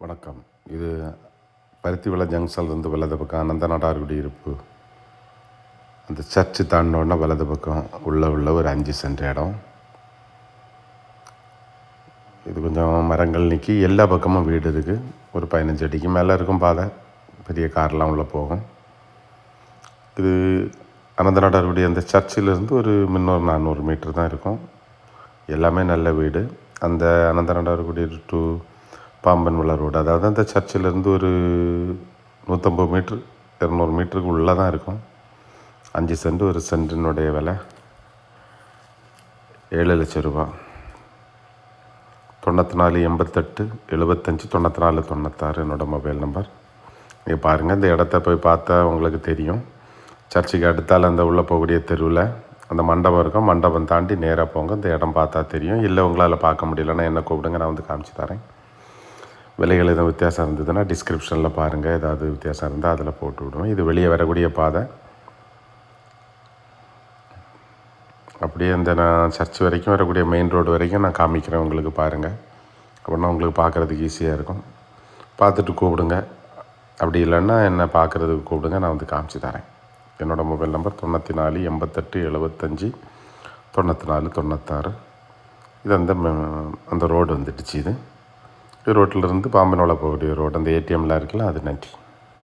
வணக்கம். இது பருத்திவிளை ஜங்ஷன்லேருந்து வலது பக்கம் அனந்த நாடார் குடியிருப்பு. அந்த சர்ச்சு தாண்டினோடனே வலது பக்கம் உள்ள ஒரு 5 சென்ட் இடம். இது கொஞ்சம் மரங்கள் நிற்கி எல்லா பக்கமும் வீடு இருக்குது. ஒரு 15 அடிக்கு மேலே இருக்கும் பாதை. பெரிய கார்லாம் உள்ளே போகும். இது அனந்த நாடார் குடி அந்த சர்ச்சிலேருந்து ஒரு 300-400 மீட்டர் தான் இருக்கும். எல்லாமே நல்ல வீடு. அந்த அனந்த நாடார் குடி டு பாம்பன் விளை ரோடு, அதாவது அந்த சர்ச்சிலேருந்து ஒரு 150 மீட்ரு 200 மீட்டருக்கு உள்ளே தான் இருக்கும். 5 சென்ட். ஒரு சென்டினுடைய விலை 7 லட்சம் ரூபா. 94 88 75 94 96 என்னோடய மொபைல் நம்பர். நீங்கள் பாருங்கள், இந்த இடத்த போய் பார்த்தா உங்களுக்கு தெரியும். சர்ச்சுக்கு அடுத்தால் அந்த உள்ளே போகக்கூடிய தெருவில் அந்த மண்டபம் இருக்கும். மண்டபம் தாண்டி நேராக போங்க. இந்த இடம் பார்த்தா தெரியும். இல்லை உங்களால் பார்க்க முடியலன்னா என்ன கூப்பிடுங்க, நான் வந்து காமிச்சு தரேன். விலைகள் எதுவும் வித்தியாசம் இருந்ததுன்னா டிஸ்கிரிப்ஷனில் பாருங்கள். ஏதாவது வித்தியாசம் இருந்தால் அதில் போட்டு விடுவேன். இது வெளியே வரக்கூடிய பாதை. அப்படியே இந்த நான் சர்ச் வரைக்கும் வரக்கூடிய மெயின் ரோடு வரைக்கும் நான் காமிக்கிறேன் உங்களுக்கு. பாருங்கள், அப்படின்னா உங்களுக்கு பார்க்குறதுக்கு ஈஸியாக இருக்கும். பார்த்துட்டு கூப்பிடுங்க. அப்படி இல்லைன்னா என்ன பார்க்குறதுக்கு கூப்பிடுங்க, நான் வந்து காமிச்சு தரேன். என்னோடய மொபைல் நம்பர் 94 88 75 94 96. இது அந்த ரோடு வந்துடுச்சு. இது ரோட்டில் இருந்து பாம்பன் விளை போகக்கூடிய ரோடு, அந்த ஏடிஎம்லாம் இருக்குல்ல, அது. நன்றி.